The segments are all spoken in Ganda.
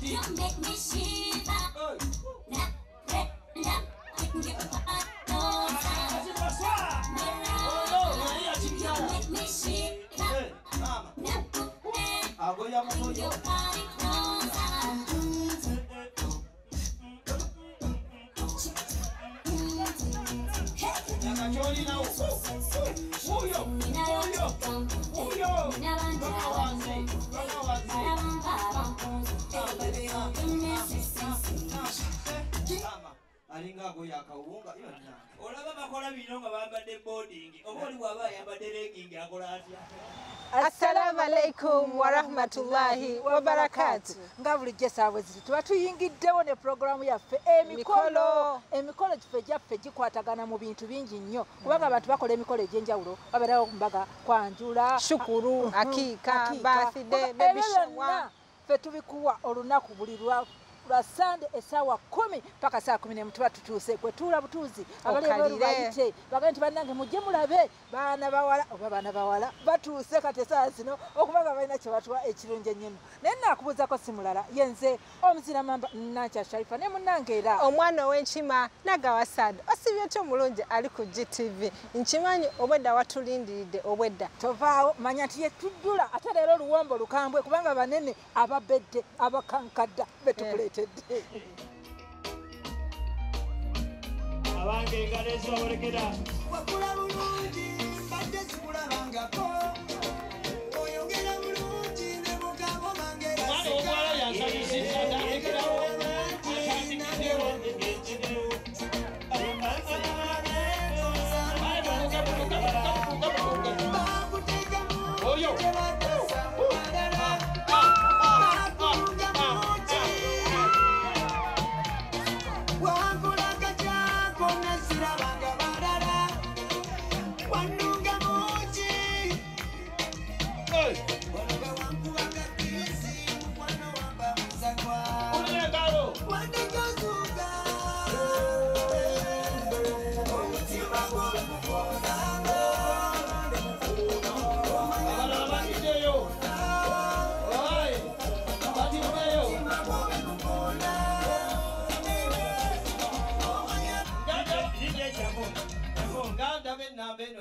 You make me shiver. Alinga go yakawunga yonna olaba bakola bino nga bambadde boarding oboli bwaba yambadde legging akola atya. Assalamu alaikum wa rahmatullahi wa barakatuh. Nga bulijjo saawe ziti tuba tuyingiddewo ne programu yaffe emikolo kiffe gyaffe gikwatagana mu bintu bingi nnyo kubanga abantu bakola emikolo egy'enjawulo babeerawo mbaga kwanjula shukuru akiika birthday baby shower ffe tubikuwa olunaku buli lwa Sunday essaawa 10 paka saa 11 tuba tutuuse kwe tuula butuuzi abali bayite bagandi bannange mujje mulabe baana bawala batuuse kati essaawa zino okubanga balina kye batuwa ekirungi ennyo naye naakubuuzako simulala yenze omuzira mamba Nankya Sharifa ne munnange era omwana w'enkima Nagawa Saad osibye kyo mulungi ali ku GTV nkimanyi obwedda watulindiridde obwedda tovaawo manya nti yetujjula ate leero oluwombo lukambwe kubanga banene ababedde abakankadda betukuleetedde abange engalo ezibabolekera wakula bulungi badde zikulabangako oyogera bulungi ne mugambo bange mwana omwala yansabisiza atandikirawo oyo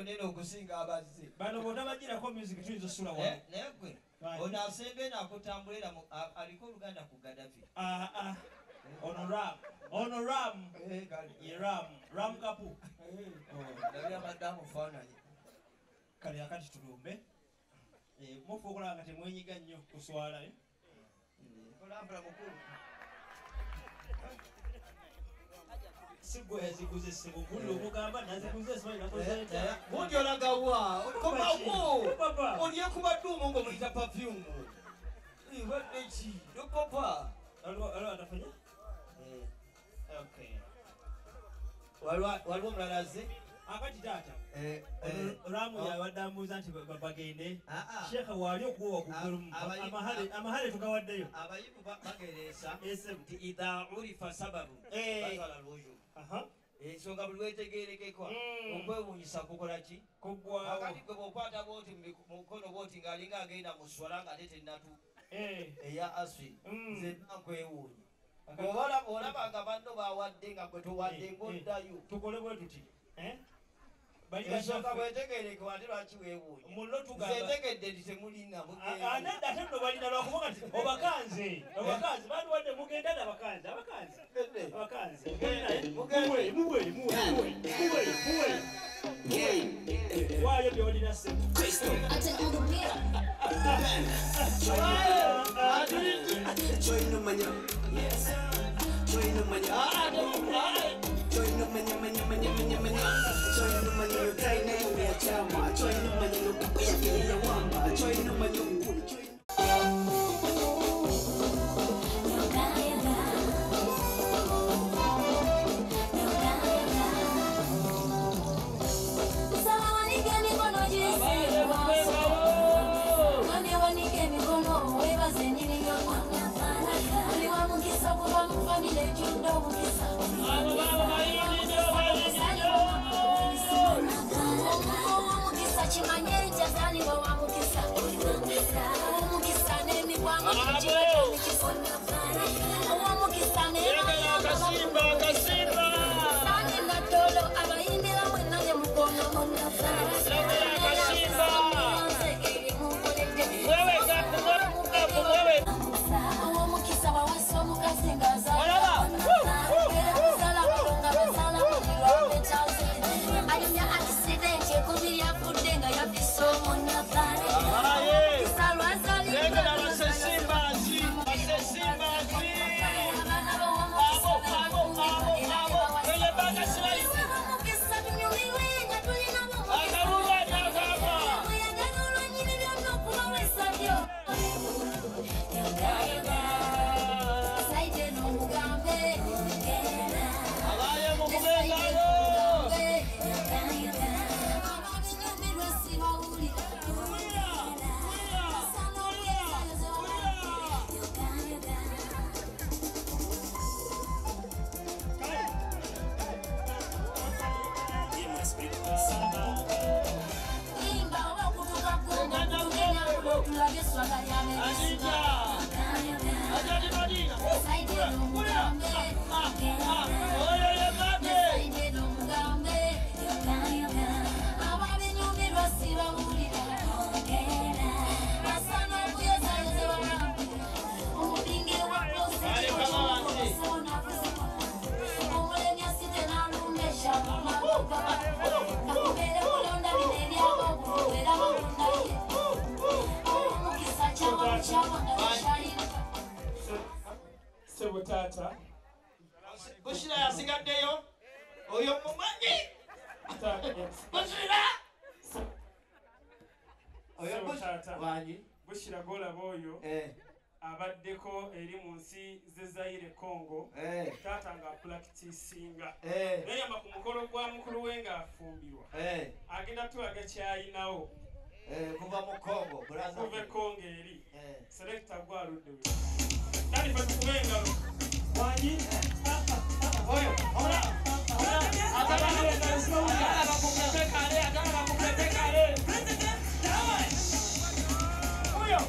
neno okusinga abazze bano bonna bagirako music tuyinza osula wano naye gwe ono asembe nakutambulira aliko oluganda ku Gaddafi ono ram ye ram kapu nabira madamu faananyi kale akati tulumbe mufu okulaba nga temwenyiga nnyo kuswala olambula mukulu sigwe yaziguze sebo kullo mugamba naziguze simanyi nakozeta bundi olagawa okomako oliye ku maduumu ngo muyita perfume wadde ki nopopa alo atafanya okay waliwo omulala azze akati taata ramu yawadambuuza nti bagende sheekha waali okuwa kugurumu amahale tugawaddeyo abayivu bagereesa nti idha urifa sababu batwala lwojo ensonga buli wetegerekekwa okwewunyisa kukola ki akati gwe bwokwata bwoti mukono bwoti ng'alinga agenda mu swala nga tetennatu eya aswi nze nankwewuunya olabanga banno bawadde nga gwe towadde ng'oddayo tukole bwe tuti ensonga bwetegerekebwa ate lwaki weewuunya nzetegedde nti temulina anedda ate nno balina lwakuvuga nti obakanze bantu wadde mugenda nabakanze waayo byolina semu Sebo tata. Bushira yasigaddeyo. Oyo mumanyi. Bushira. Oyo tata. Wanyi. Bushira gola boyo. Abaddeko eri mu nsi z'Zaire Congo. Tata nga practicinga. Neyama ku mukolo gwa mukulu we nga afumbirwa. Agenda tulaga kyayinawo. Kuva mu Congo, brother. Kuva Congo eri. Selector gwa ludde. Nani fa tukubengalo. Wanyi. Oyo, ora. Atala bakupepekale. Oyo.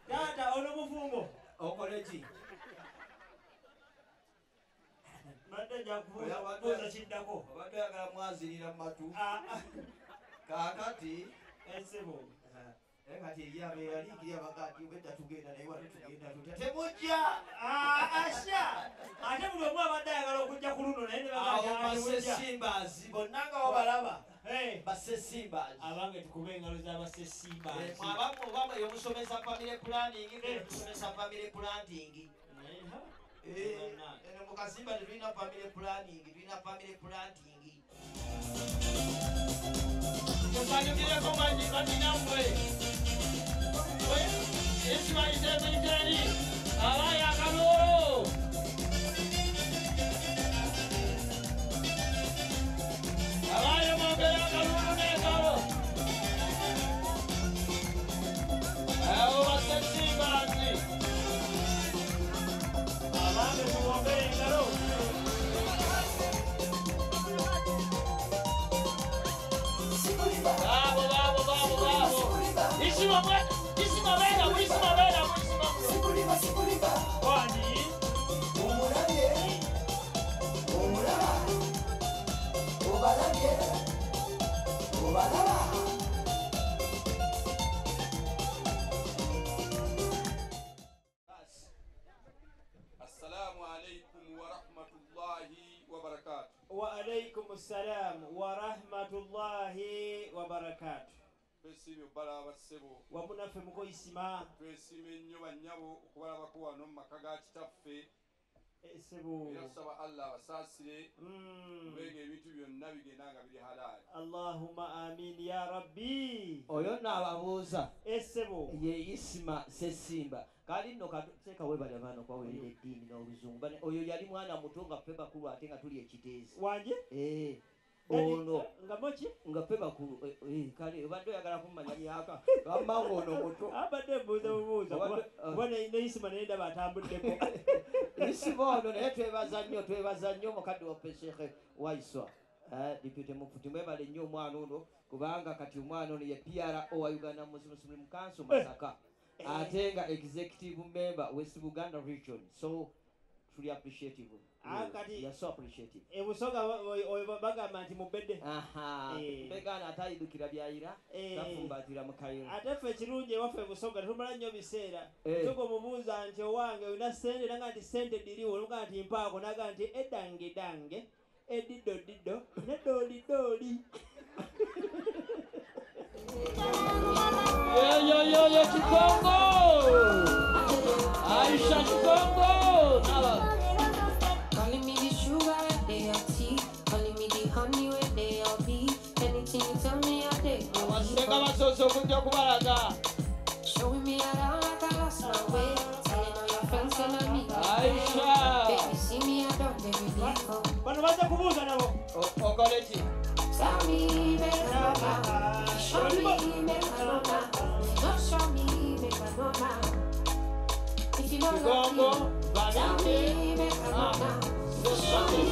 Dada ono mufumbo okolechi Mande jakubuza chiddako abadde agala mwazirira matu kakati ensebo kati yabeera liikirya bakati obedda tugenda naye wate tugenda temujja asha ate buli omu abadde ayagala okujja ku luno naye bassesimbazi bonna nga wabalaba bassesimbazi abange tukube engalo z'abassesimbazi abamu yomusomesa family planning tusomesa family planting eno mukasimba tetulina family planning tulina family planting tusanyukireko baninamwe esibayise military abaya akalolo abaya mwogera akalulu n'engalo abo bassesimbazi abange tuwombere engalo Assalamu alaikum wa rahmatullahi wa barakatuh. Wa alaikum assalam wa rahmatullahi wa barakatuh. Twesiimye balaba ssebo wamunaffe mukoyisima twesiimye nnyo bannyabo okubalabako wano mu maka ga kitaffe ssebo era tusaba Allah abasaasire kubenga ebintu byonna bigenda nga biri halaali. Allahumma amin ya rabbi. Oyo n'ababuuza ssebo ye Isima Ssesimba kali nno kateekawo bali abaana okwawerera eddiini n'oluzungu oyo yali mwana muto nga ffe bakulu ate nga tuli ekiteezi wanje ono nga moki nga ffe bakulu kale obadde oyagala kumanya myaka gamba ng'ono muto abadde mbuuza kuba ne Isima naye ndaba atambuddeko Isima ono naye twebaza nnyo mukadde waffe Sheikh Waiswa Deputy Mufti mwebale nnyo omwana ono kubanga kati omwana ono ye PRO wa Uganda Muslim Council Masaka ate nga executive member West Buganda region, so truly appreciative. You are so appreciative. Ebusoga bagamba nti mubedde begana atayidukira byayira tafumbatira mukayira ate ffe ekirungi ewaffe ebusoga tetumala nnyo biseera tugo mubuuza nti owange olina ssente naga nti ssente diriwo oluga nti mpaako naga nti edange ediddo nedoolidooli Yo, Chikongo! Aisha Chikongo! Calling me the sugar when they are tea, calling me the honey when they are bee. Anything you tell me, I take. Showing me around like I lost my way, telling all your friends telling me. Aisha! Baby, see me, I don't, baby, be home. Tell me, make I know now. Show me, make I know now. Don't show me, make I know now. If you don't love me, tell me, make I know now. Show me,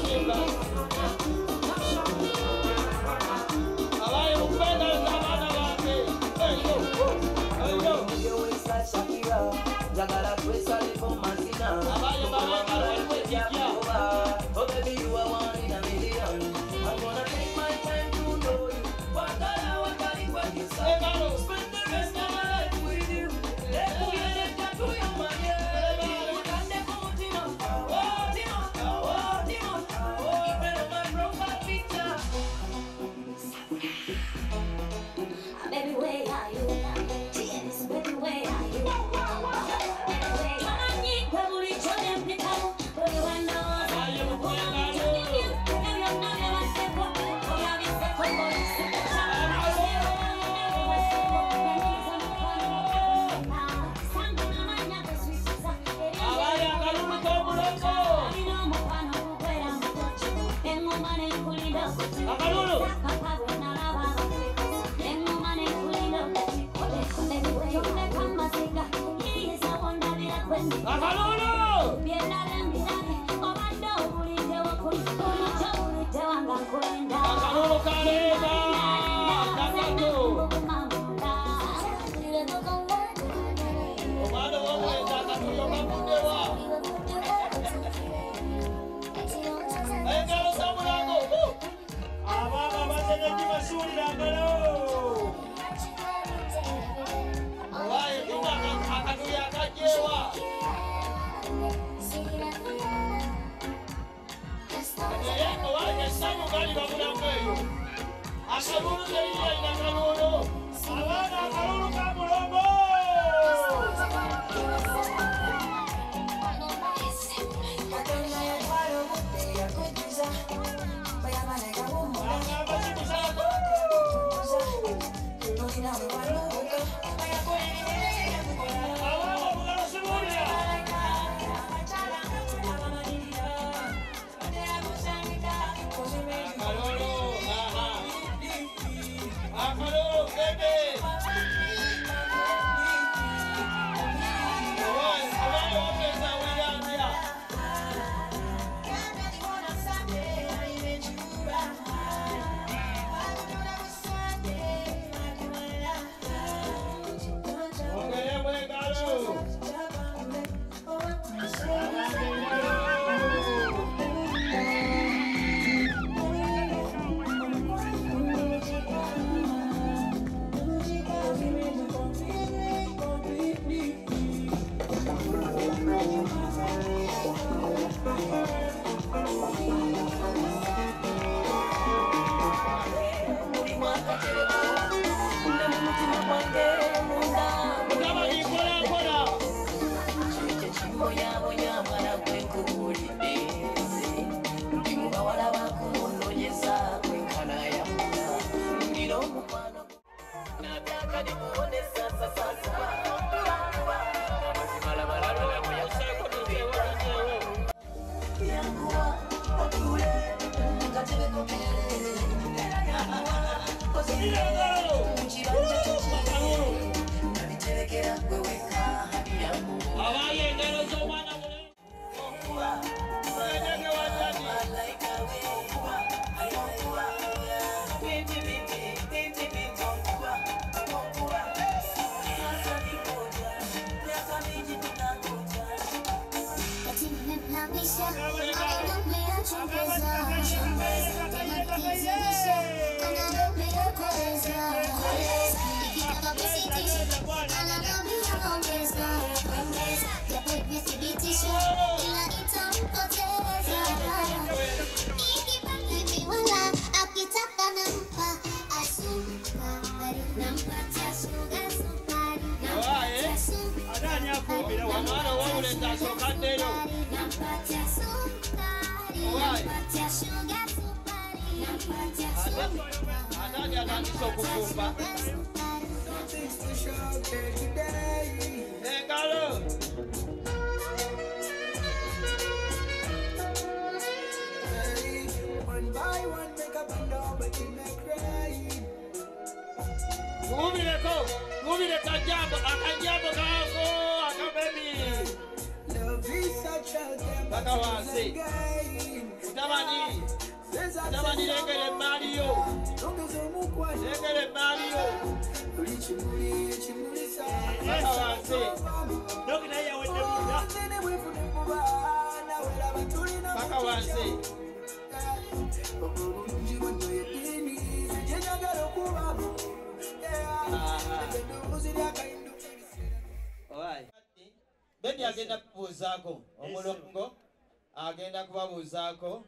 Agenda kubabuuzaako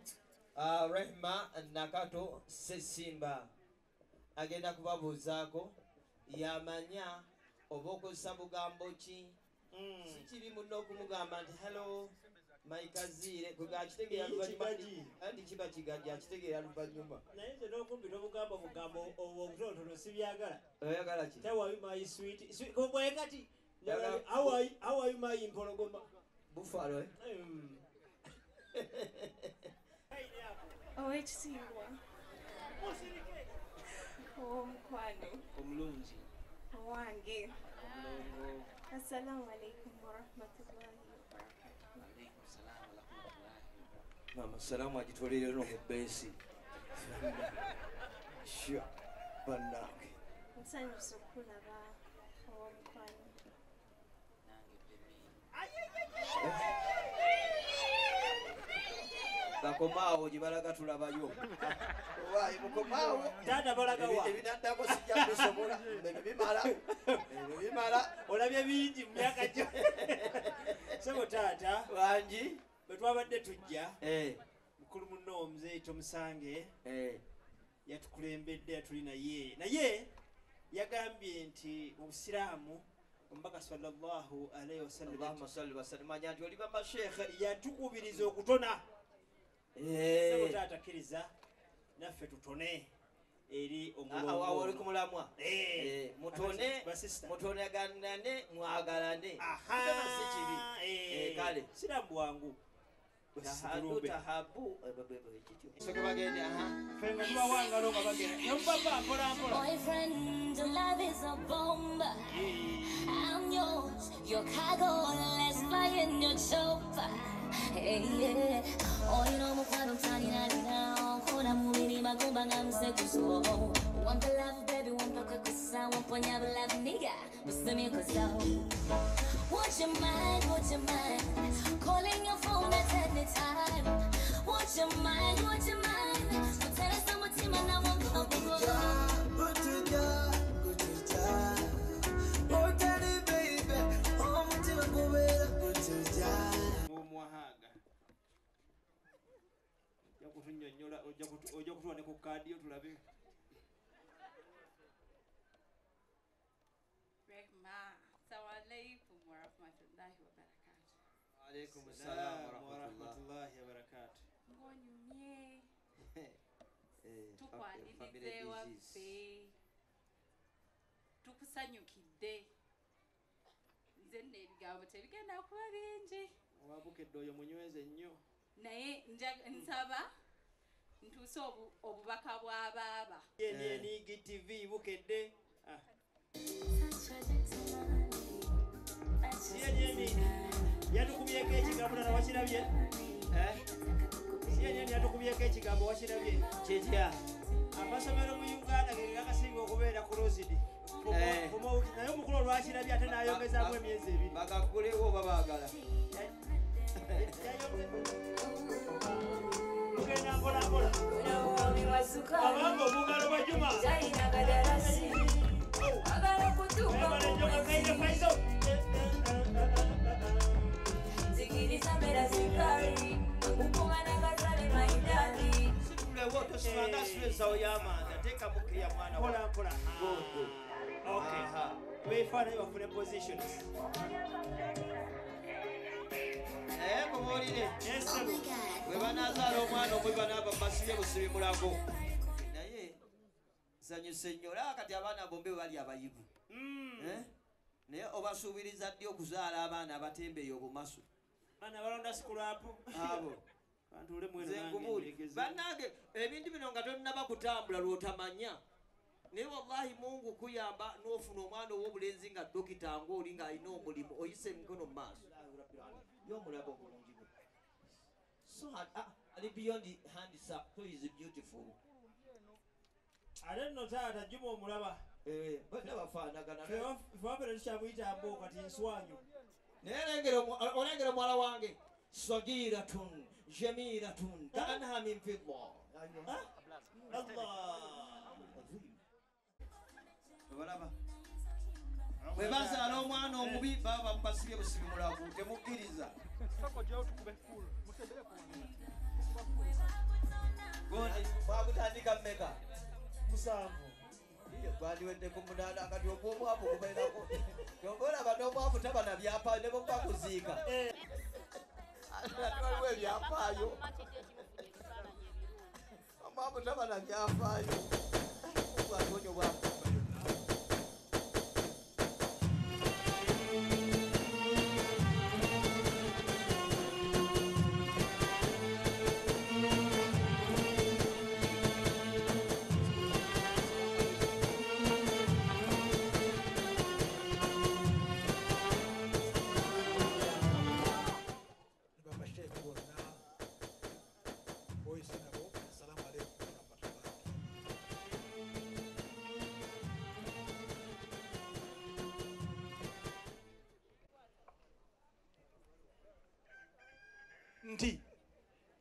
Rehma Nakato Sesimba agenda kubabuuzaako yamanya oba okozesa bugambo ki si kiri muno okumugamba nti hello maikaziire kugakitegeera luvannyuma anti kiba kigaji akitegeera luvannyuma naye nze n'okumpi n'obugambo bugambo obutonotono sibyagala oyagala ki how are you my sweet bwe kati how are you my mpologoma Buffalo Owekitiibwa Omukwano omulungi wange. omulongo. Assalamu alaikum warahmatullahi wabarakatuh. Mama salamu agitolere no mu besi. Sure. Banange. Nsanyuse okulaba omukwano. Bakomaawo gye balaga tulabayo. Waayi mukomaawo. Taata balaga wa. Ebinaddako sijja bisobola. Bimala. Olabye bingi mu myaka gyo. Sebo taata. Wangi. Bwe twabadde tujja. Mukulu muno omuzeeyi Tomusange. Yatukulembedde yatuli naye yagambye nti mu Busiraamu Omubaka sallallahu alayhi wasallam manya nti oli bamashekhe yatukubiriza okutona. Sebo taata kkiriza naffe tutone eri omulongo. Oli ku mulamwa. Mutoneganane mwagalane. Si kibi. Kale siramu bwangu. Tahabu. Boyfriend, love is a bomb. I'm yours, your cargo, let's fly in your chopper. Hey, yeah. Oh, you know, I'm tiny now. Kona mumini magomba ngamse kuso. Want the love, baby, want the kukusa. Want ponya love, nigga. Musimi kuso. Would you mind? Calling your phone at any time. Would you mind? Tell us how much time I won't go. Ojja kutuwa ne ku kaadi yo tulabe. Assalamu alaikum warahmatullahi wabarakatuh. Alaikum assalam warahmatullahi wabarakatuh. Ngonyumye. Tukwanirize waffe. Tukusanyukidde. Nze n'ebigambo tebigenda kuba bingi. Owabukedde oyo munyweze nnyo. Naye nsaba ntuuse obubaka bw'abaaba. Yeniyigi TV bukedde. Yatukubyeko ekigambo nana wakirabye? Yatukubyeko ekigambo wakirabye? Kitya? Amasomero mu Uganda ge gakasinga okubeera closed. Naye omukulu olwakirabye ate n'ayongezaamu emyezi 2. Bagakulewo oba baagala? Tugenda mpolampola. Abanga omugalo gwa Juma. Weefaananyi bafune positions. Mubuulire. Bwe banaazaala omwana omuli banaaba basibye busibi mulago. Naye nsanyuse nnyo olaba kati abaana bombe bali abayivu. Naye obasuubiriza ddi okuzaala abaana abatembeeyi obumasu? Baana balonda sikulaapu. Abo. Nze nkubuulire. Bannange ebintu bino nga tonnaba kutambula lw'otamanya. Naye wallahi Mungu kuyamba n'ofuna omwana ow'obulenzi nga dokita ng'oli ng'alina omulimu oyise emikono mu maaso. Y'omulabo obulungi bwe. So ali beyond handsome, so is beautiful. Ate nno taata Juma omulaba. Bonna bafaanagana. Fewaffe tetukyamuyita mbo kati nswanyu. Naye olengera omuwala wange sagiratun jamiratun kaannaha min fidda. Allah. Balaba. Bwe bazaala omwana omubi baba bamupasibye busibi mulago temukkiriza. Goni mwakutandika mmeka? 7. Twandiweddeko munaana kati ogw'omwavu gubeerako. Olaba n'omwavu taba na byapa ne bwe bakuziika. Waliwo ebyafaayo. Omwavu taba na byafaayo. Bwatonyo bwavu. nti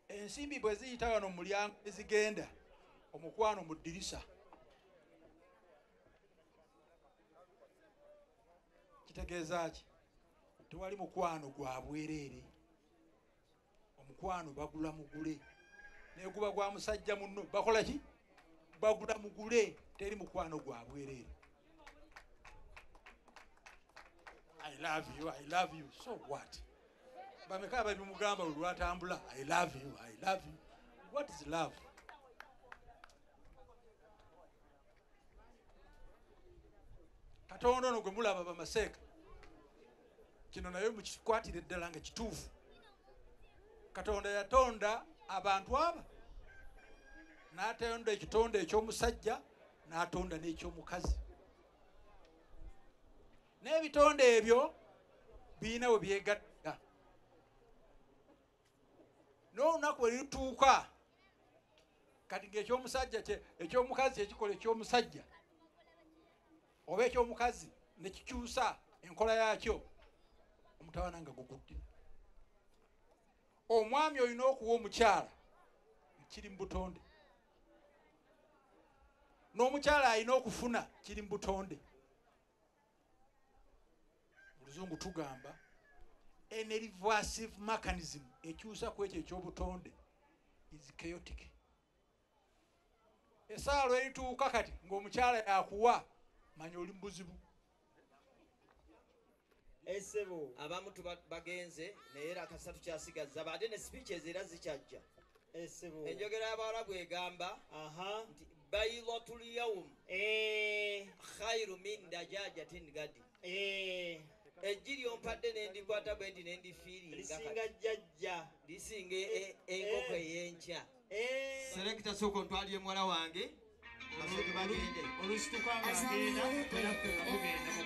ensimbi bwe ziyita wano mu mulyango ezigenda omukwano mu ddirisa kitegeeza ki tewali mukwano gwa bwereere omukwano bagula mugule naye guba gwa musajja munno bakola ki bagula mugule teri mukwano gwa bwereere I love you so what bameka babimugamba olwatambula I love you what is love Katonda ono gwe mulaba bamaseeka kino naye mukikwatire ddala nga kituufu Katonda yatonda abantu aba n'atonda ekitonda eky'omusajja n'atonda n'ekyomukazi n'ebitonde ebyo birina we byegatta n'olunaku we lituuka kati ng'ekyomusajja ekyomukazi ekikola ekyomusajja oba ekyomukazi ne kikyusa enkola yaakyo omutawana nga gugudde omwami olina okuwa omukyala kiri mu butonde n'omukyala alina okufuna kiri mu butonde mu luzungu tugamba an reversive mechanism ekyusa ku ekyo ekyobutonde is chaotic esaalo erituuka kati ng'omukyala yakuwa manya oli mubuzibu esebo abamu bagenze naye era akasatu kyasigaza baade ne speeches era zikyajja esebo enjogera y'Abawarabu egamba nti baylatul yawm khairu min dajajatin gadi ejjiri ompadde n'endikwata bwe ndi n'endifiiringa lisinga jjajja lisinga enkoko ey'enkya selekita soko ntwalye muwala wange olusitukwanga agenda kwerafe bakugenda mu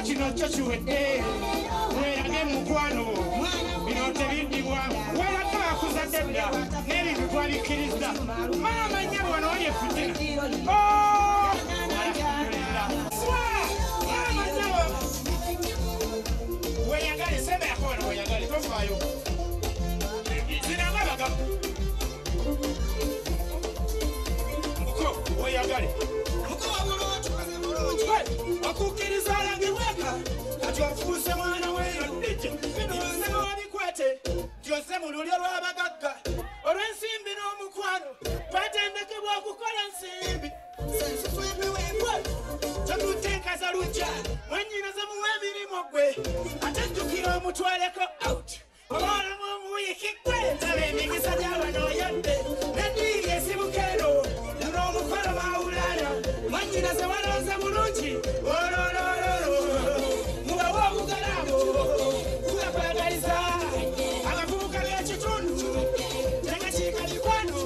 kino kyo kiwedde weerage mukwano bino tebindibwa weerage akuzadde dda n'ebintu twabikkiriza maama nnyabo wano wali efujira maama nnyabo weeyagale semba yakoona weeyagale tofaayo zinanga abagamu mbuko weeyagale akukkiriza alagibweka kati ofuuse mwana weeyoddejo byose wabikwate byose mu lulyo lw'abagagga olw'ensimbi n'omukwano twatendekebwa okukola nsimbi totuteekaza lujja mwennyinaza muwa emirimu gwe ate jjukira omutwaleko out obaolamu omuwiikiggwe taba emikisa gy'abano oyadde nediiri esibukeero n'omukolo mawulala mwennyinaze walonze bulungi ololololo mubawe obugalaabo kubakwagaliza abavubuka b'ekitundu tegakiika mikwano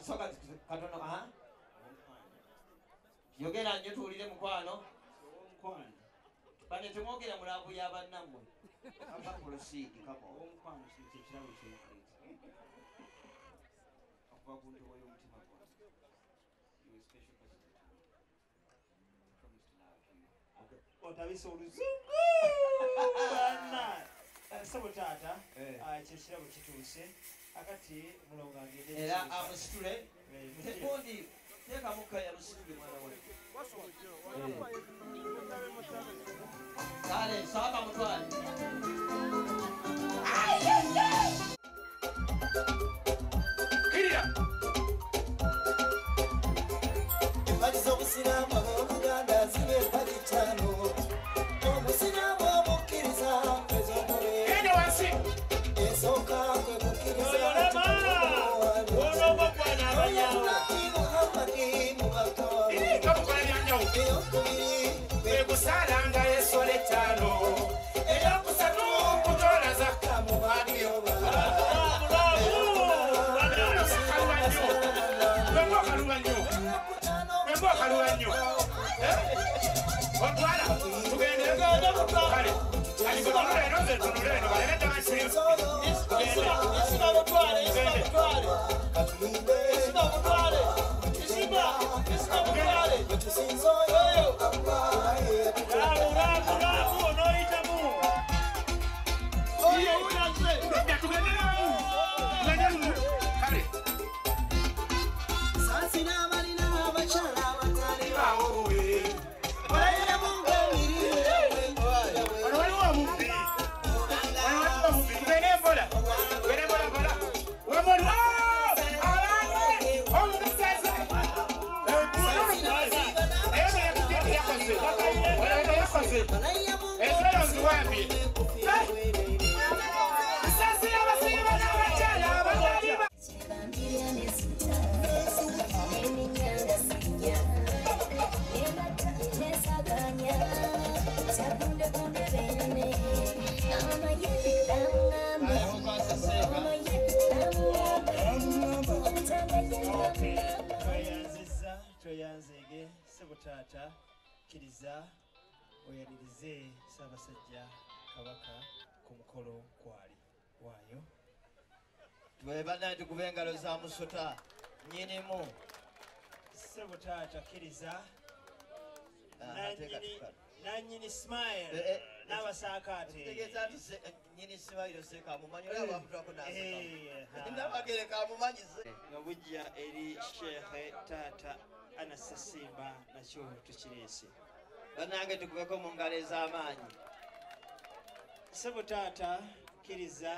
soka katono yogera nnyo tuwulire mukwano bane temwogera mulaavu y'abannammwe abakulosiidi kamo omukwano kyekirabo kyekiriza okuva ku ntobo y'omutima gwange otabisa oluzungu bana sabo taata kyekirabo kituuse akati mulongo agende era amusitule tekundi tekamuka yamusitule mwana we kale saba mutwale kirira embaliza obusiraamu ab'oluganda zibe empagi ttaano omusiraamu omukkiriza ez'omubeera ende wansi esooka kwe kukkiriza eyokubiri kwe kusaalanga esole ttaano eyokusatu kutola zakka mu baadyoba wembokaluwa nnyo otwala tugende kale alitunula eno ze tunula eno balebedde masimu toyanzege sebo taata kkiriza oyalirize ssaabasajja kabaka ku mukolo gwali waayo twebana tukuba engalo za musota nyinimu sebo taata kkiriza nanyini smile n'abasaakaate tegeeza nti nyini simairo seka mumanyi olaba bamutwako nabagereka amumanyize nga bujja eri sheekhe taata anasasimba nakyo tukireese banange tukubeko mu ngalo ez'amaanyi sebo taata kkiriza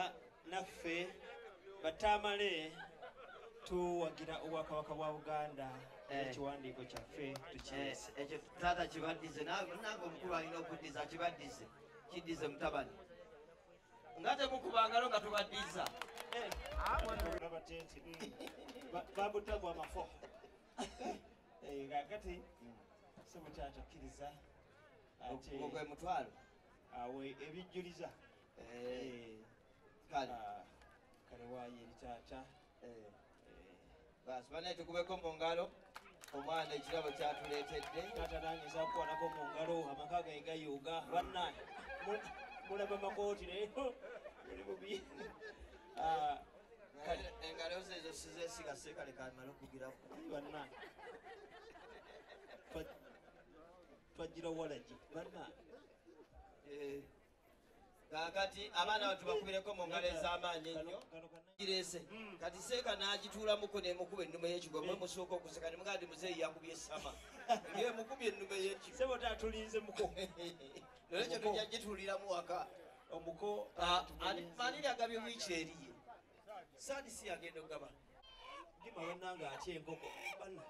naffe batamale tuwagira obwakabaka bwa buganda ekiwandiiko kyaffe tukireese ekyo taata kibaddize nange omukulu alina okuddiza kibaddize kiddize mutabani nga temukubangalo nga tubaddiza babutagwa amafo kakati sebo taata kkiriza ogwe mutwalo awe ebijjuliza kale waayo eri taata basi banaye tukubeko mu ngalo omwana ekirabo kyatuleetedde taata nange nsakuwanako mu ngalo amaka ge gayuuga banna mulaba makooti leero muli bubi engalo zezo sizesigase kale kamala okugiraku banna twagira walagi banna kakati abaana batu bakubireko mu ngalo ez'amaanyi ennyo girese kati seeka n'agituulamuko nemukuba ennume y'ekigo mwe musooka okuseka nemugandi muzeeyi yakubye essama ye mukubye ennume y'ekigo sebo tatulinze muko nolwekyo tujja gituuliramu waka omuko manini agabye wiiki eriye saadisi yagenda okugaba gima bannanga atya enkoko banna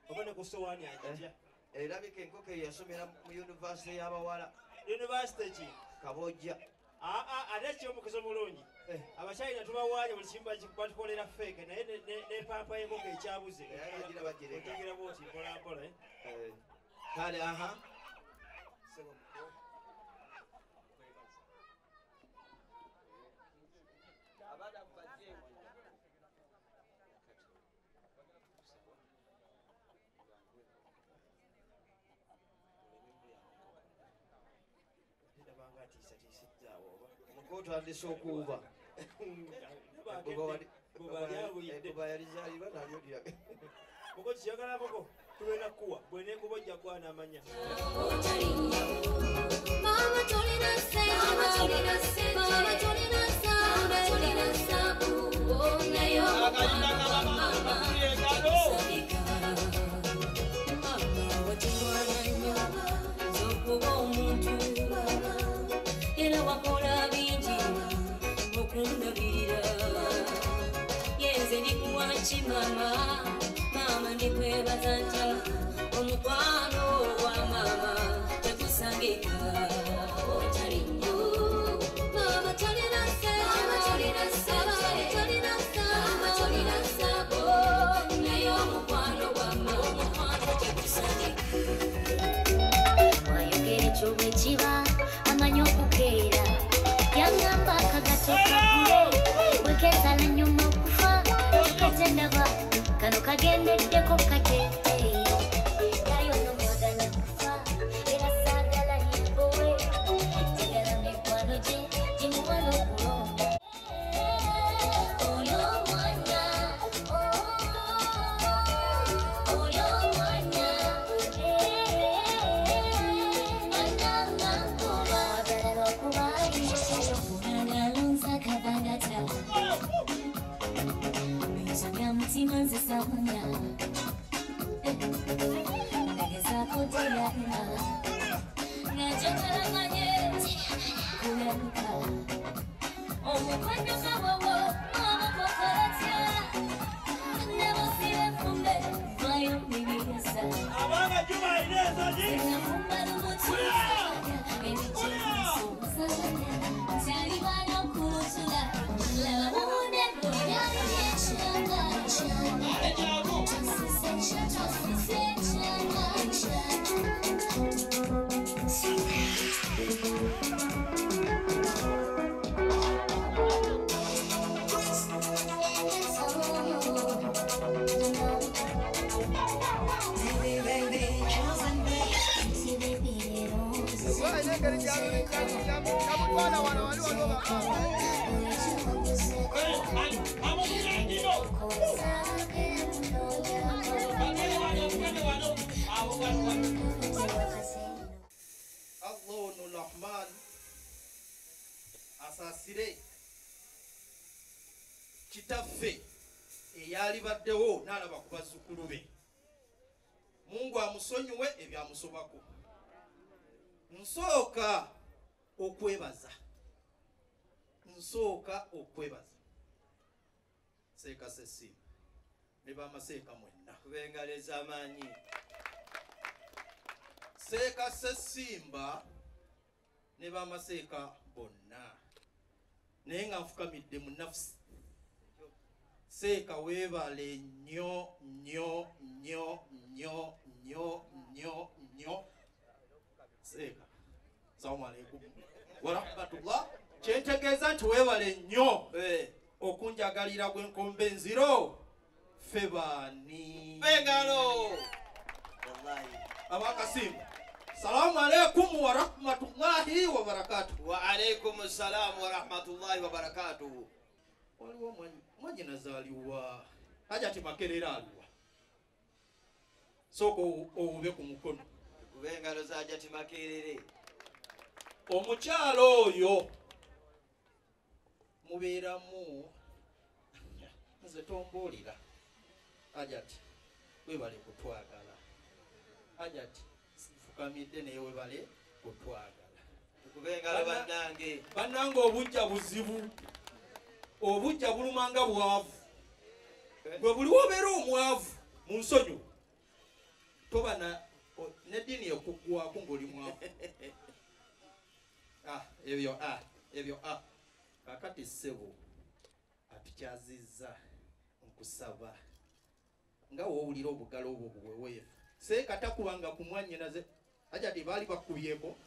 oba ne ku sowaani agitya erabika enkoko eyo yasomera mu yunivasite y'abawala yunivasite ki kabojja ate ekyomukizo mulungi abakyalina tubawaanya buli kimu batukolera feeke naye nepampa y'enkoko ekyabuze otegira bwoti mpolampola kale aha otandise okuuba ebuba yalizaalibwa nanyolira muko kiyagala muko tulina kuwa bwenekuba ojja gwana amanya Mama tolina sente, mama tolina samba, tolina sabu, onayo mama watungwana nnyo zokuba omuntu era wakola bingi okundabirira yenze ndikuwaki mama mama ndikwebaza ntya omukwano wa mama tekusangika otali nnyo mama tolina sente tolina sabo naye omukwano wa mama tekusangika wayogera ekyo bwe kiba amanyi okukeera yangamba akagatoka kule bweketala nyuma okufa kikaze ndaba kano kagendeddeko kakete nayo nomwaganya kufa era saagala yebowe tegala mikwano gye gimuwala okulonda oyo omwana oyo omwana anangankuba wagala lwokubaaliyo kunangalonza kabagata ya mutima nzisamunya nagezaako teyalina ngajogalamanye kulaluka omukwano kawowo amakokolatya nebosire fumbe vayo nibigesa abanga juma inezoji sinafumba lumutuya emijemusuzanya talibana okulutula laba mubunendo yaliyekyanga Allahul Rahman asasire kitaffe eyalibaddewo n'alaba ku bazzukulu be Mungu amusonyiwe ebyamusobako nsooka okwebaza seeka sessimba ne bamaseeka mwenna kubengalo ez'amaanyi seeka sessimba ne bamaseeka bonna naye nga nfukamidde mu nafsi seeka weebale nnyo nnyo nnyo nnyo nnyo nnyo nnyo seeka salamu aleikum warahmatullah kyentegeeza nti weebale nnyo okunjagalira gwenkombe enziro febani bengalo abakasimba salamu alaikum wa rahmatullahi wa barakatuh. Wa alaikum assalam wa rahmatullahi wa barakatuh. Waliwo mwenye nazaliwa hajati makerera aliwa soko ube ku mukono kubengalo za hajati makerere omukyalo oyo mubeeramu nze tombuulira hajati webale kutwagala hajati sifukamidde naye webale kutwagala kubengalo bannange obujja buzibu obujja bulumanga bwavu gwe buli wobeera omwavu mu nsonyi toba neddiini ekugwako ng'oli mwavu ebyo kakati ssebo atukyazizza nkusaba nga woowulira obugalo obwo buweweefu seekatakubanga ku mwannyinaze ajati baali bakubyeko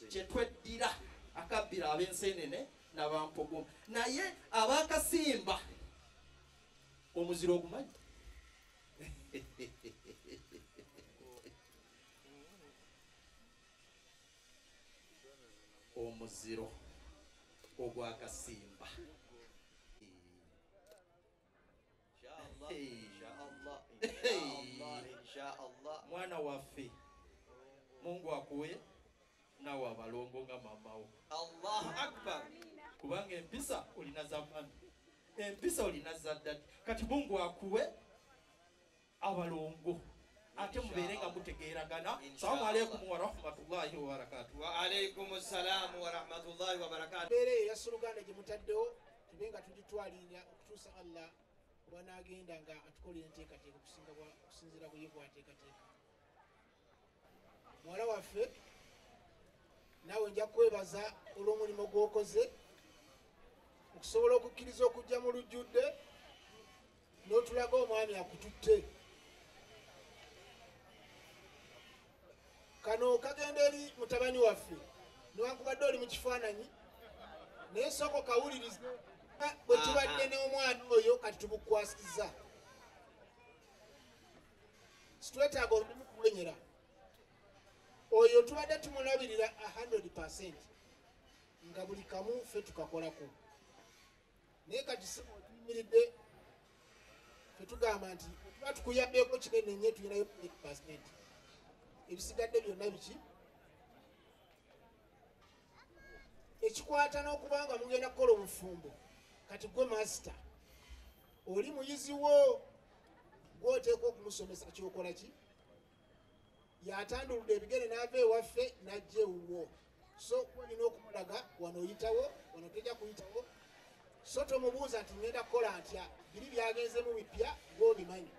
kyetweddira akabbira ab'enseenene n'abampogoma naye abakasimba omuziro ogumanyi omuziro ogwakasimba mwana waffe Mungu akuwe nawe abalongo nga mamawo. Allahu akbar. Kubanga empisa olina zamani, empisa olina zaddati. Kati Mungu akuwe abalongo ate mubeere nga mutegeeragana. Assalamu alaikum wa rahmatullahi wa barakatuh. Wa alaikum assalam wa rahmatullahi wa barakatuh. Beere ya suruganda gye mutaddewo tubenga tugitwalira okutuusa Allah bw'anaagenda nga atukolera enteekateeka okusinziira bwe ye bw'ateekateeka. Muwala waffe naawe nja kwebaza olw'omulimu gw'okoze okusobola okukkiriza okujja mu lujjudde n'otulaga omwami akututte. Kano kagenda eri mutabani waffe newankubadde oli mu kifaananyi naye soko kawuliriza bwe tubadde n'omwana oyo kati tubukwasiza situwetaaga olumu kuwenyera oyo tubadde tumulabirira 100% nga buli kamu ffe tukakolako naye kati tuyimiridde ffe tugamba nti tuba tukuyambyeko kinene nnyo tulinayo 8%. Ebisigadde byonna biki ekikwata n'okubanga mugenda kukola obufumbo kati gwe masita oli muyizi wo gw'oteeka okumusomesa kyokola ki yatanduludde ebigere n'ava ewaffe n'ajja ewuwo so olina okumulaga wano oyitawo wano tojja kuyitawo so tomubuuza nti ngenda kukola ntya biri byagenzemu bipya gw'obimanyi.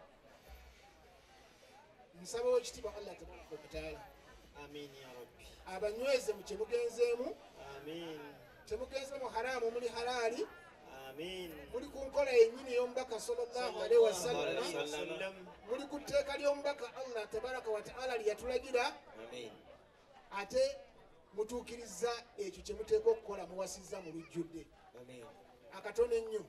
Nsaba w'ekitiibwa Allah tabaraka wa taala amin ya rabbi abanyweze mu kyemugenzeemu amin temugenzeemu haraamu muli halaali amin muli ku nkola yennyini y'omubaka sallallahu alaihi wasallam muli ku tteeka ly'omubaka Allah tabaraka wa taala lyeyatulagira ate mutuukiriza ekyo kye muteeka okukola muwasizza mu lujjudde akatono ennyo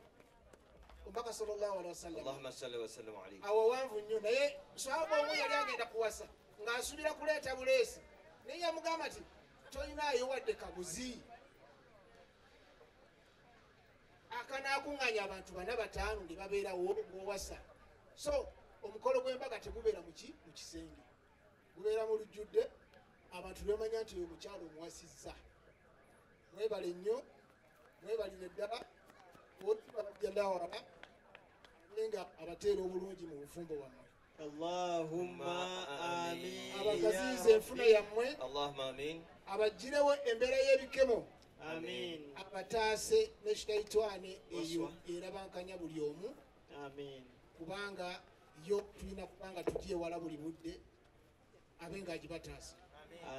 omubaka sallallahu alaihi wasallam Allahumma salli wa sallim alayhi awo wanvu nnyo naye sahaba omu yali agenda kuwasa ng'asuubira kuleeta buleesi naye yamugamba nti tolinayo wadde kabuzi akanaakuŋŋanya abantu 4-5 ne babeerawo ng'owasa. So omukolo gw'embaga tegubeera mu kisenge gubeera mu lujjudde abantu bemanya nti oyo omukyalo omuwasizza. Mwebale nnyo mwebalire ddala otibalajjalawala nga abateera obulungi mu bufumbo bwammwe. Allahumma amin abagaziyiza enfuna yammwe Allahumma amin abagirewo embeera y'ebikemo amin abataase n'ekitaitwane eyo erabankanya buli omu amin kubanga yo tulina kubanga tugyewala buli budde abe nga agibataasa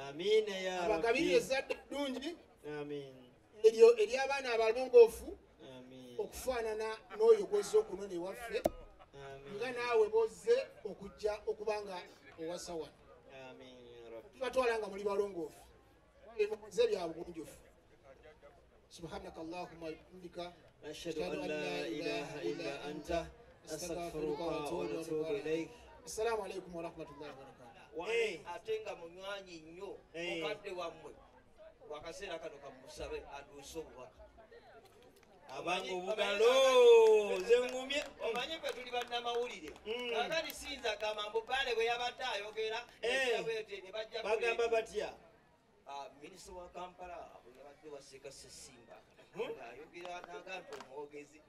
amin ya rabbi abagabirira ezzadde ddungi amin eryo ery'abaana abalongoofu amin okufaanana n'oyo gwozze okunona ewaffe nga naawe bozze okujja okubanga owasa wano tubatwala nga muli balongoofu emuze bya bugunjufu subhanaka allahumma wa bihamdika نشهد أن لا إله إلا أنت نستغفرك ونتوب إليك. السلام عليكم ورحمة الله وبركاته. Atenga munywanyi nnyo mukadde wammwe wakaseera kano kamusabe aduuse obubaka abange obugalo nze ngumye omanyi ffe tuli bannamawulire kakati sinza gamambo bale bwe yabadde ayogera bagamba batya minisita wa Kampala bwe yabadde waseeka Ssesimba ng'ayogera nagamba omwogezi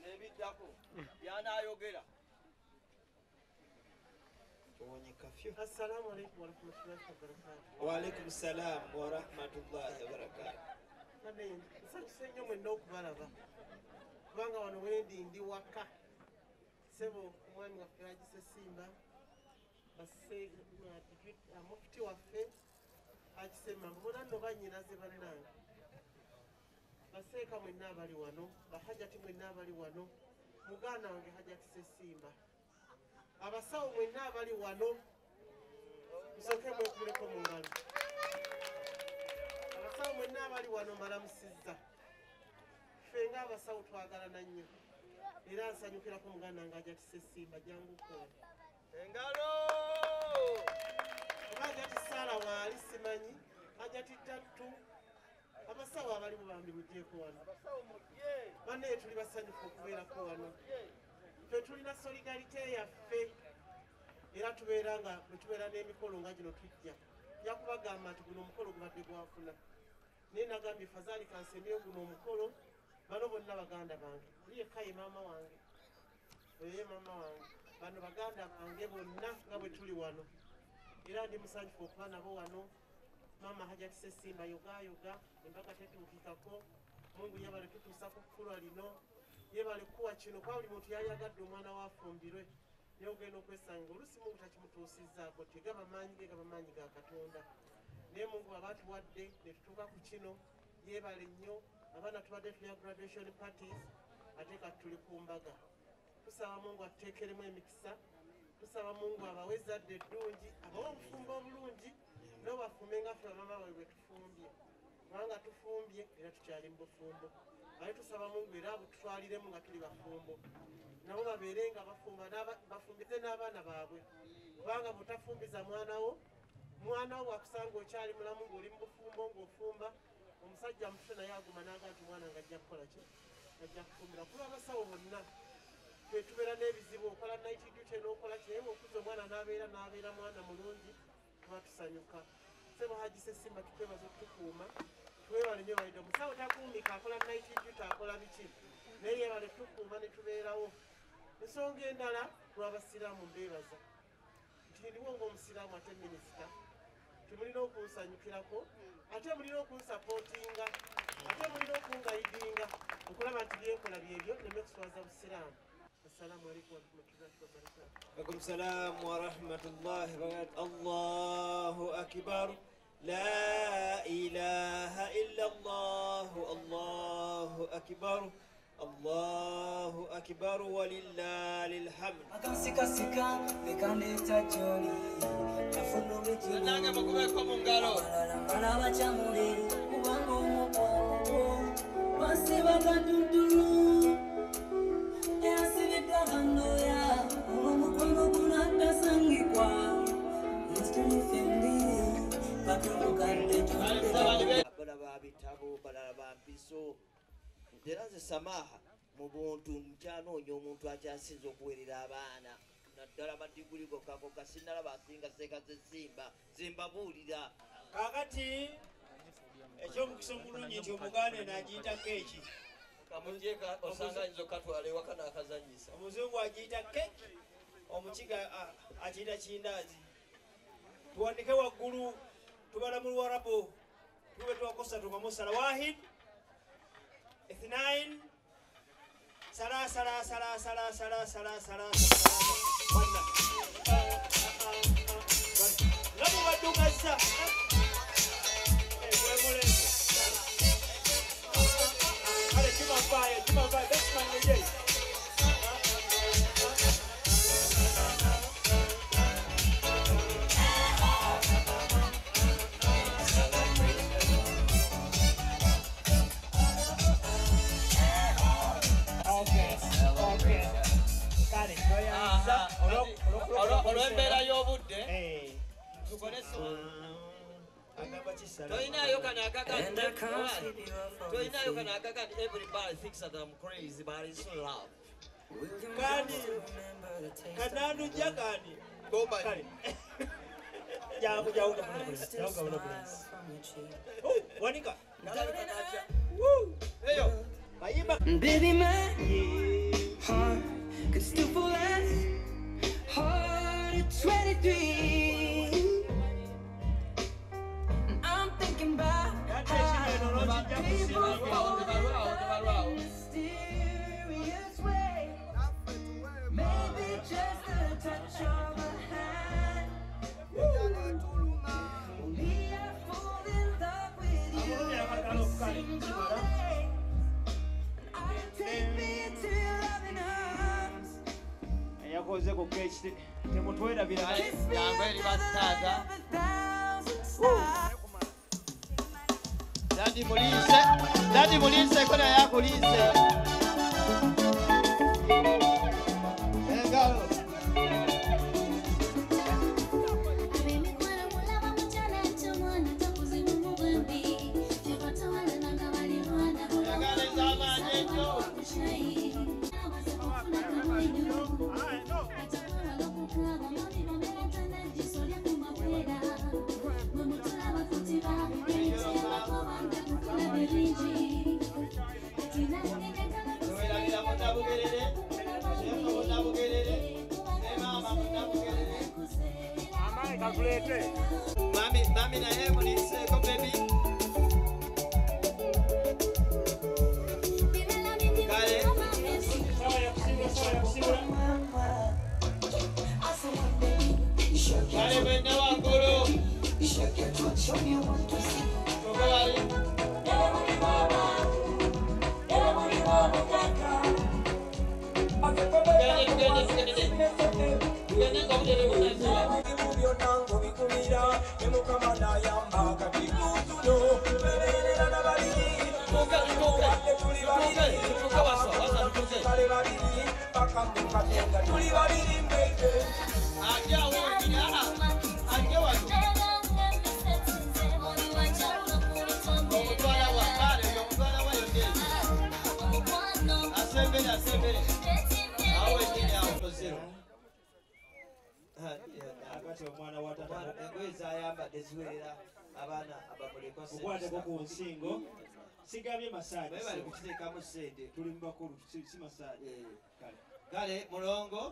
n'ebiddako byanaayogera. Assalamu alaikum warahmatullahi wabarakatuh. Wa alaikum salam warahmatullahi wabarakatuh. Kane nsanyuse nnyo mwenna okubalaba kubanga wano wendi ndi waka sebo omwami waffe Hajji Ssesimba mufti waffe Hajji Ssemamba bona nno bannyinaze bannange baseeka mwenna abali wano bahajjati mwenna abali wano muganda wange Hajjati Ssesimba abasawo mwenna abali wano nsooke mwekubireko mu ngalo abasawo mwenna abali wano mbalamusizza ffe ng'abasawo twagalana nnyo era nsanyukirako muganda nga Hajjati Ssesimba jangu kola engalo oba Hajjati Saala waali simanyi Hajjati Tattu abasawo abalimu bambi mugyeeko wano bannaye tuli basanyufu okubeerako wano ffe tulina solidarite yaffe era tubeera nga bwe tubeera n'emikolo nga gino tujja yakubagamba nti guno omukolo gubadde gwafuna naye nagambye Fazali kansemyeyo guno omukolo bano bonna baganda bange oli yekka ye maama wange oye maama wange bano baganda bange bonna nga bwe tuli wano era ndi musanyufu okuba nabo wano. Mama Hajjati Ssesimba yogayoga embaga tetuukikako Mungu yebale tutuusa ku kkulwa lino yebale kuwa kino kwa buli muntu yali agadde omwana wafumbirwe naye ogenda okwesanga oluusi Mungu takimutuusizzaako tegaba maanyi ge gaba maanyi ga Katonda naye Mungu aba tuwadde ne tutuuka ku kino yebale nnyo abaana tubadde tulya graduation parties ate kati tuli ku mbaga tusaba Mungu atuteekeremu emikisa tusaba Mungu abawe ezzadde eddungi abawe obufumbo obulungi n'obafume nga ffe bamama bwe tufumbye kubanga tufumbye era tukyali mu bufumbo aye tusaba Mungu era abututwaliremu nga tuli bafumbo nabo babeere nga bafumbize n'abaana baabwe kubanga butafumbiza mwana wo wakusanga okyali mulamu ng'oli mu bufumbo ng'ofumba omusajja mufe naye aguma n'aga nti mwana nga ajja kukola ki ajja kufumbira kuba abasawo bonna ffe tubeera n'ebizibu okola night duty n'okola kinaye bw'okuza omwana n'abeera mwana mulungi tuba tusanyuka. Sebo Hajji Ssesimba tukwebaza okutukuuma twebale nnyo balidde omusawo takuumika akola night duty akola biki naye yebale tukuuma ne tubeerawo. Ensonga endala lw'abasiraamu mbeebaza nti ndiwo ng'omusiraamu ate minisita temulina okunsanyukirako ate mulina okunsapootinga ate mulina okungayidinga okulaba nti byenkola byebyo neme kuswaza busiraamu. Assalamu alaikum warahmatullahi wabarakatuh. Alaikum salam warahmatullahi wabarakatuh. Allahu akbar. La ilaha illallah. Allahu akbar. Allahu akbar walillahil hamd. Akasikasika bekaneta joli afuno bechi nange mukubeko mu ngalo bala bachamule kubango mukongo basi bakatutulu yasini plaganoya umukono kunanda sangikwa mustuni fendi patrono kande bala babitabo bala bampiso era nze samaha mu buntu nkyanoonya omuntu akyasinza okuwerera abaana naddala madiguli gokako kasinalaba asinga seeka Ssesimba zembabuulira kakati ekyomukisa omulungi nti omuganda nagiyita keeki kamujeeka osanga ayinza okatwala ewaka n'akazanyisa omuzungu agiyita keeki omukiga akiyita kindaazi tuwandike waggulu tubala mu Luwarabu tube twakosa tukamusala wahid اثنين ثلاثة لابو بدو كذا هذا جمع باي بس ما نجي Toinayo kana akakati everybody thinks that I'm crazy, but it's so love. Kani kananu jakani Bomba kani jauka wanika woo eyo Mayimba Baby, my heart could still fall as hard at 23. And I'm thinking about how my people fall in love in a mysterious way. Maybe just a touch of a hand. Me, I fall in love with you every single day. Take me into your loving arms. yakoze ku kechi temutwera bila yangweli batata Daddy mulise kona yakulise Engalo Mami na yeye mulise ko baby Kale Kale bende wangulu omwana watata engweza ayambadde ziwerera abaana abamulekwa kukwatako ku nsingo sigabye masaji bali kukiteekamu ssente tuli mu bakulu si masaji kale mulongo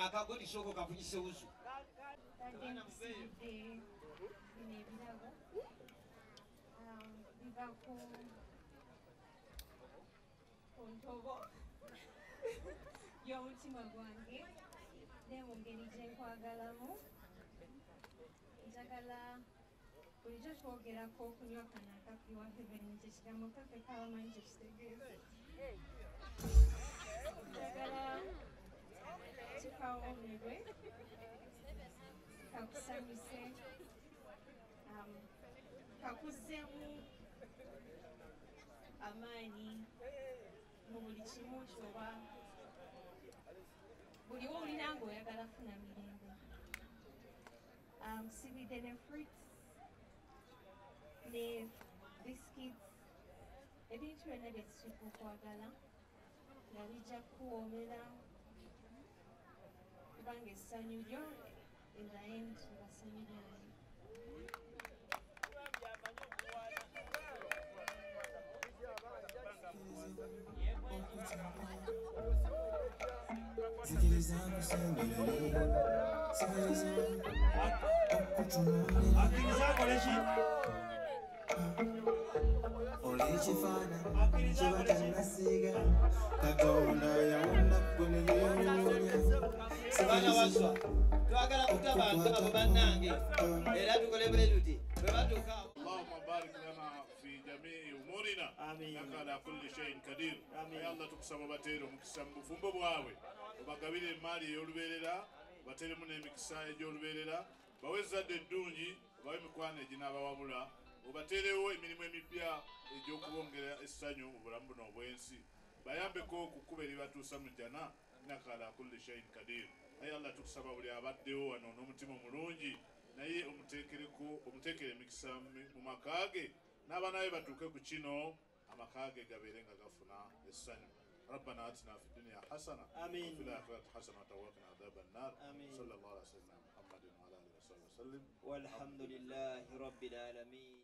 akagodisa oko kafunyise wuzu biva ku ntobo y'omutima gwange ne mu ngeri gye nkwagalamu njagala bulijjo twogerako okunywa kana akafi wa heaven kye kigambo kafe kabamanyi kye kitegeeza njagala kikawoomerwe kakusanyuse kakuzzemu amaanyi mu buli kimu kyoba buli wowulira ng'oyagala funa mirembe sibidde ne fruits ne biscuits ebintu byonna bye tutuuka okwagala nga bijja kuwoomera kubanga essanyu lyo in the end nga ssanyu lyange twagala kuta bantu abo bannange era tukole bwe tuti bwe batuuka اللهم بارك لنا في جميع امورنا انك على كل شيء قدير يا الله tukusaba batero mukisa mu bufumbo bwawe obagabire emali ey'olubeerera bateremu n'emikisa egy'olubeerera bawe zadde eddungi bawe emikwano eginabawabula obaterewo emirimu emipya egy'okubongera essanyu mu bulamu buno obwensi bayambeko okukuba eribatuusa mu jjana innaka ala kulli shayin kadir aye allah tukusaba buli abaddewo wano n'omutima omulungi naye omuteekere emikisa mu makage n'abanaye batuuke ku kino amakage gabeere nga gafuna essanyu. ربنا آتنا في الدنيا حسنة وفي الآخرة حسنة وقنا عذاب النار. صلى الله على سيدنا محمد وعلى آله وصحبه وسلم والحمد لله رب العالمين.